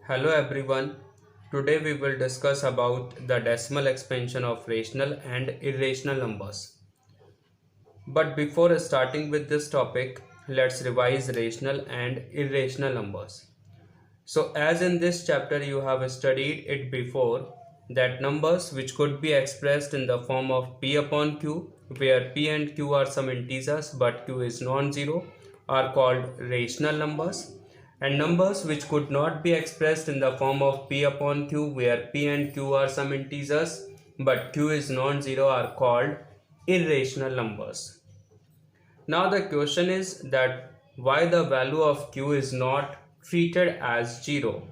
Hello everyone. Today we will discuss about the decimal expansion of rational and irrational numbers. But before starting with this topic, let's revise rational and irrational numbers. So as in this chapter you have studied it before that numbers which could be expressed in the form of p upon q, where p and q are some integers but q is non-zero, are called rational numbers, and numbers which could not be expressed in the form of p upon q, where p and q are some integers but q is non-zero, are called irrational numbers. Now the question is that why the value of q is not treated as 0,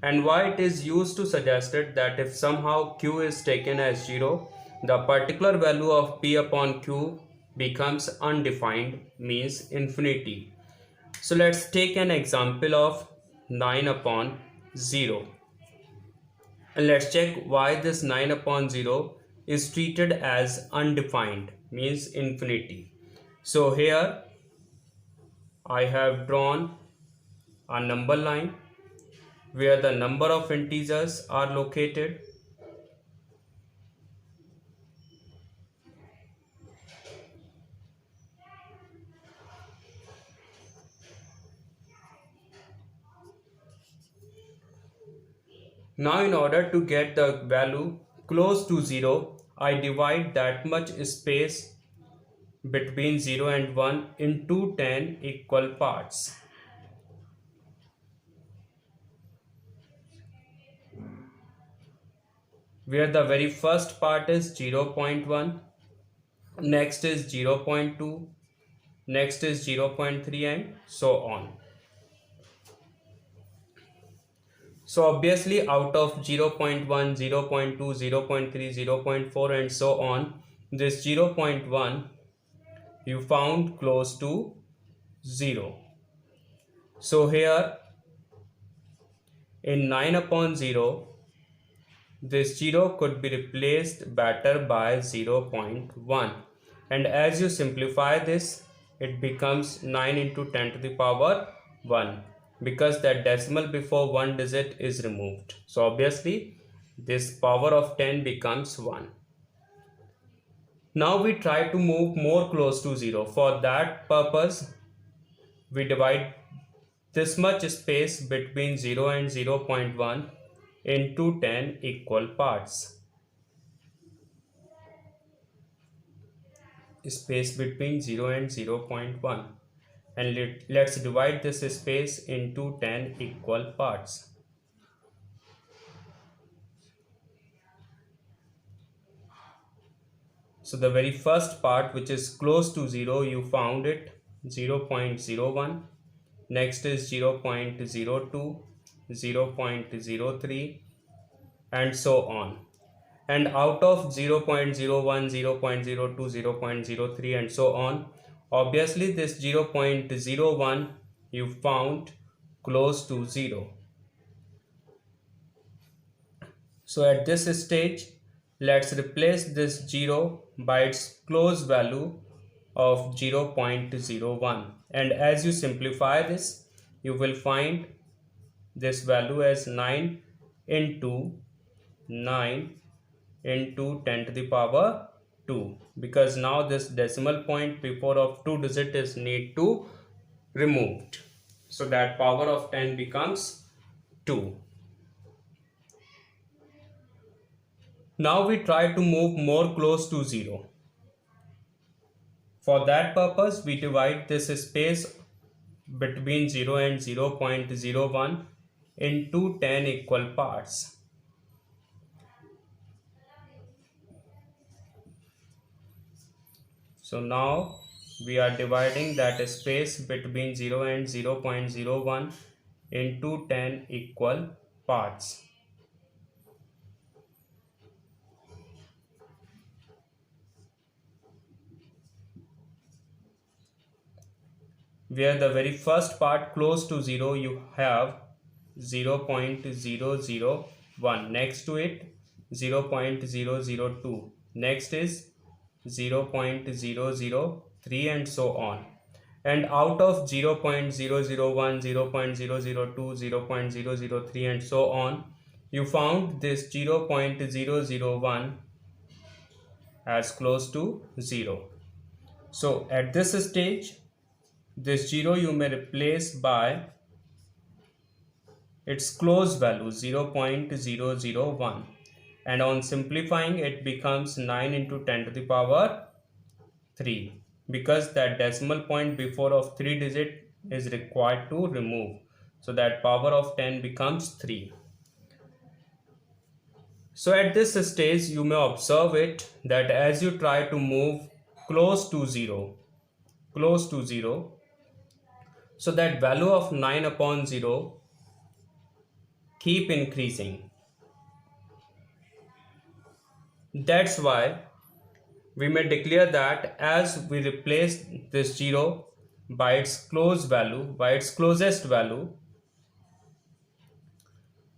and why it is used to suggest it that if somehow q is taken as 0, the particular value of p upon q becomes undefined, means infinity. So let's take an example of 9 upon 0, and let's check why this 9 upon 0 is treated as undefined, means infinity. So here I have drawn a number line where the number of integers are located. Now in order to get the value close to 0, I divide that much space between 0 and 1 into 10 equal parts, where the very first part is 0.1, next is 0.2, next is 0.3, and so on. So obviously out of 0.1, 0.2, 0.3, 0.4 and so on, this 0.1 you found close to 0. So here in 9 upon 0, this 0 could be replaced better by 0.1, and as you simplify this, it becomes 9 into 10 to the power 1, because that decimal before one digit is removed. So obviously this power of 10 becomes 1. Now we try to move more close to 0. For that purpose, we divide this much space between 0 and 0.1 into 10 equal parts. Space between 0 and 0.1, and let's divide this space into 10 equal parts. So the very first part, which is close to 0, you found it 0.01, next is 0.02, 0.03 and so on. And out of 0.01, 0.02, 0.03 and so on, obviously this 0.01 you found close to 0. So at this stage, let's replace this 0 by its close value of 0.01, and as you simplify this, you will find this value as 9 into 9 into 10 to the power 2, because now this decimal point before of 2 digit is need to removed, so that power of 10 becomes 2. Now we try to move more close to 0. For that purpose, we divide this space between 0 and 0.01 into 10 equal parts. So now we are dividing that space between 0 and 0.01 into 10 equal parts. Where the very first part close to 0 you have 0.001, next to it 0.002, next is 0.003 and so on. and out of 0.001, 0.002, 0.003 and so on, you found this 0.001 as close to 0. So at this stage, this 0 you may replace by its close value 0.001, and on simplifying it becomes 9 into 10 to the power 3, because that decimal point before of 3 digit is required to remove, so that power of 10 becomes 3. So at this stage you may observe it that as you try to move close to 0, so that value of 9 upon 0 keep increasing. That's why we may declare that as we replace this 0 by its closest value,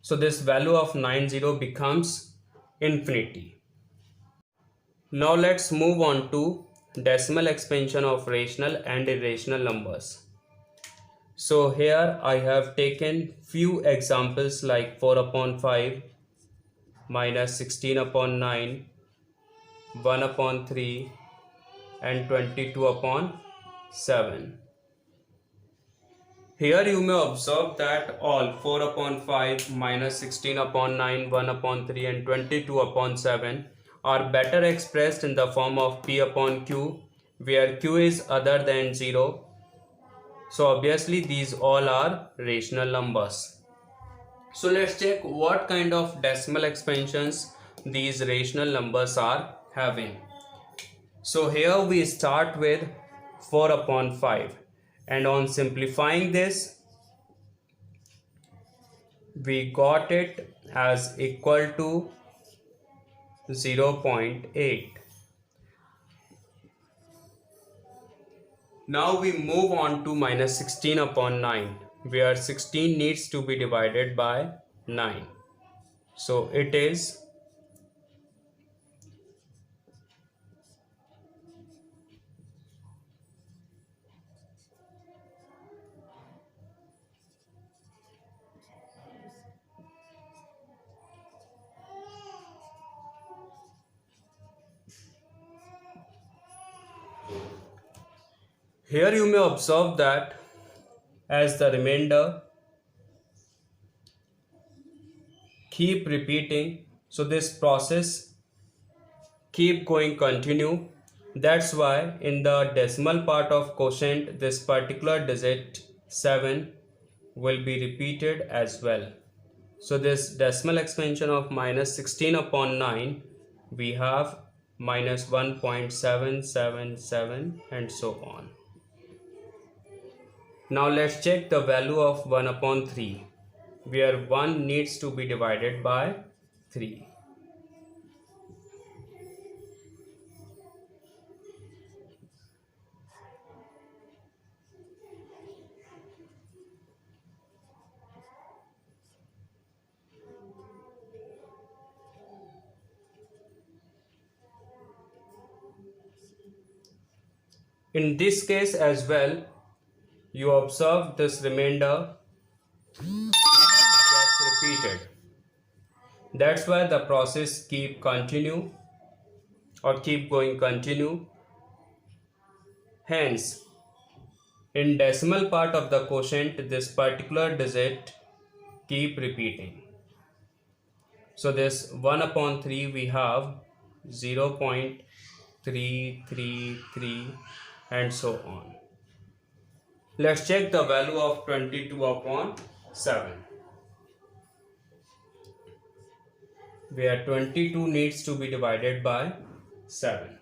so this value of 90 becomes infinity. Now let's move on to decimal expansion of rational and irrational numbers. So here I have taken few examples like 4 upon 5, minus 16 upon 9, 1 upon 3 and 22 upon 7. Here you may observe that all 4 upon 5, minus 16 upon 9, 1 upon 3 and 22 upon 7 are better expressed in the form of P upon Q, where Q is other than 0. So obviously these all are rational numbers. So let's check what kind of decimal expansions these rational numbers are having. So here we start with 4 upon 5, and on simplifying this we got it as equal to 0.8. Now we move on to minus 16 upon 9, where 16 needs to be divided by 9. So it is here you may observe that as the remainder keep repeating, so this process keep going continue. That's why in the decimal part of quotient this particular digit 7 will be repeated as well. So this decimal expansion of minus 16 upon 9, we have minus 1.777 and so on. Now let's check the value of 1 upon 3, where 1 needs to be divided by 3. In this case as well, you observe this remainder gets repeated. That's why the process keep continue or keep going continue. Hence, in decimal part of the quotient, this particular digit keep repeating. So this 1 upon 3 we have 0.333 and so on. Let's check the value of 22 upon 7, where 22 needs to be divided by 7.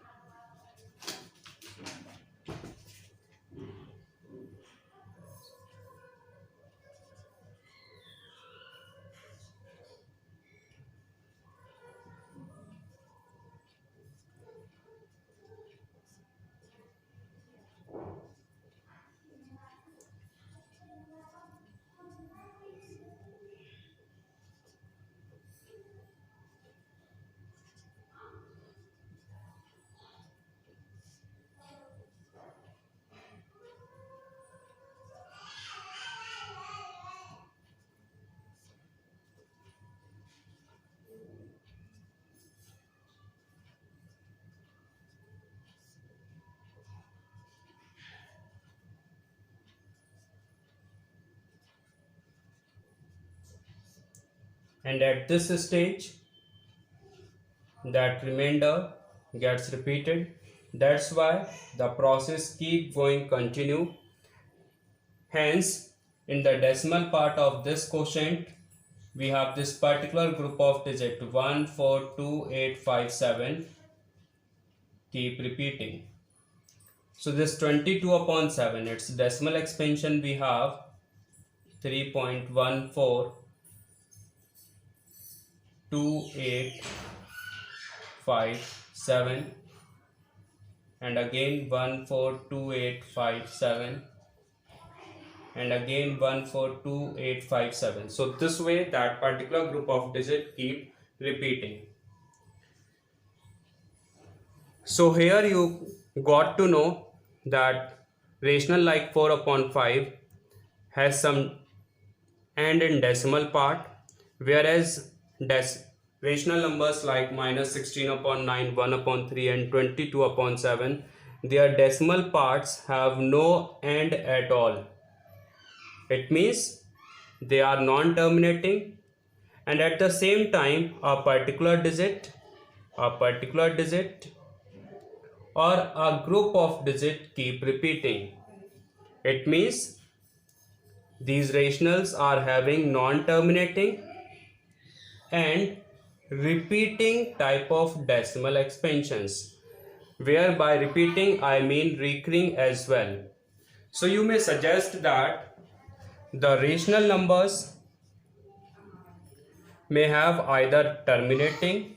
and at this stage that remainder gets repeated. That's why the process keep going continue. Hence, in the decimal part of this quotient, we have this particular group of digit 1, 4, 2, 8, 5, 7 keep repeating. So this 22 upon 7, its decimal expansion we have 3.142857 and again 142857 and again 142857. So this way that particular group of digits keep repeating. So here you got to know that rational like 4 upon 5 has some and in decimal part, whereas rational numbers like minus 16 upon 9, 1 upon 3 and 22 upon 7, their decimal parts have no end at all. It means they are non-terminating, and at the same time a particular digit or a group of digits keep repeating. It means these rationals are having non-terminating and repeating type of decimal expansions, where by repeating I mean recurring as well. So you may suggest that the rational numbers may have either terminating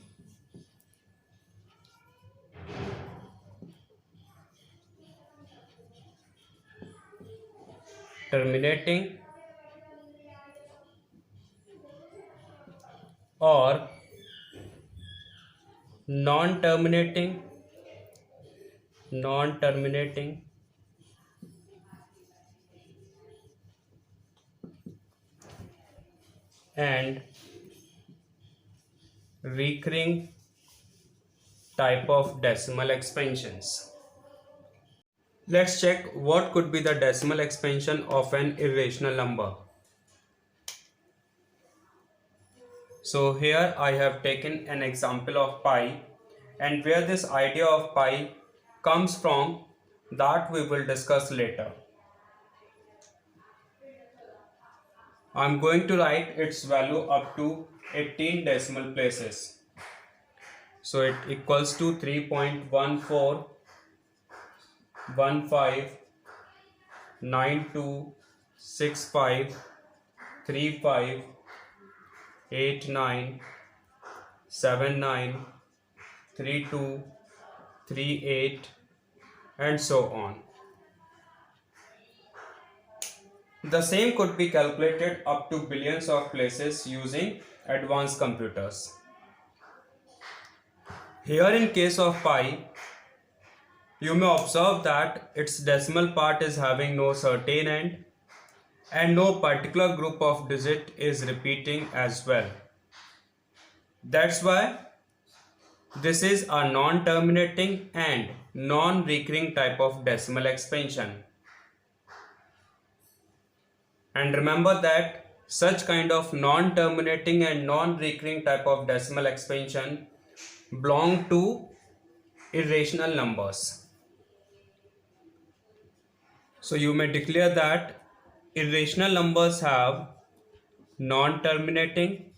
or non-terminating and recurring type of decimal expansions. Let's check what could be the decimal expansion of an irrational number. So here I have taken an example of pi, and where this idea of pi comes from, that we will discuss later. I am going to write its value up to 18 decimal places. So it equals to 3.14, and so on. The same could be calculated up to billions of places using advanced computers. Here in case of pi, you may observe that its decimal part is having no certain end and no particular group of digit is repeating as well. That's why this is a non-terminating and non-recurring type of decimal expansion. And remember that such kind of non-terminating and non-recurring type of decimal expansion belong to irrational numbers. So you may declare that irrational numbers have non-terminating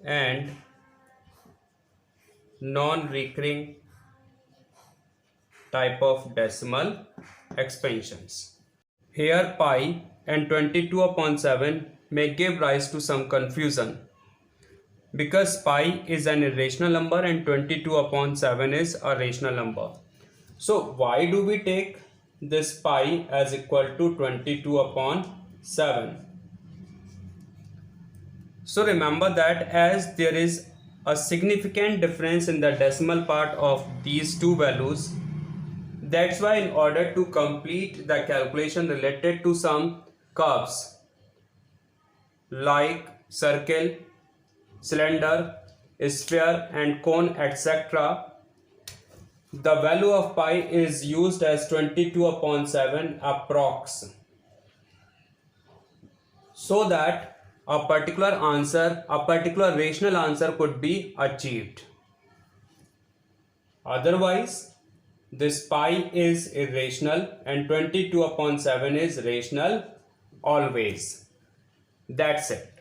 and non-recurring type of decimal expansions. Here pi and 22 upon 7 may give rise to some confusion, because pi is an irrational number and 22 upon 7 is a rational number. So why do we take this pi as equal to 22 upon 7? So remember that as there is a significant difference in the decimal part of these two values, that's why in order to complete the calculation related to some curves like circle, cylinder, sphere and cone, etc., the value of pi is used as 22 upon 7 approx. so that a particular answer, a particular rational answer could be achieved. Otherwise, this pi is irrational and 22 upon 7 is rational always. That's it.